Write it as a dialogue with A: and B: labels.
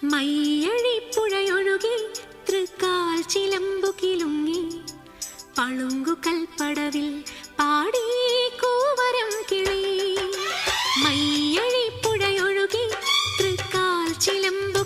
A: മയ്യഴിപ്പുഴയൊഴുകി തൃക്കാൽ ചിലമ്പു കിലുങ്ങി പളുങ്കു കൽപ്പടവിൽ പാടി കൂവരം കിളി. മയ്യഴിപ്പുഴയൊഴുകി തൃക്കാൽ ചിലമ്പു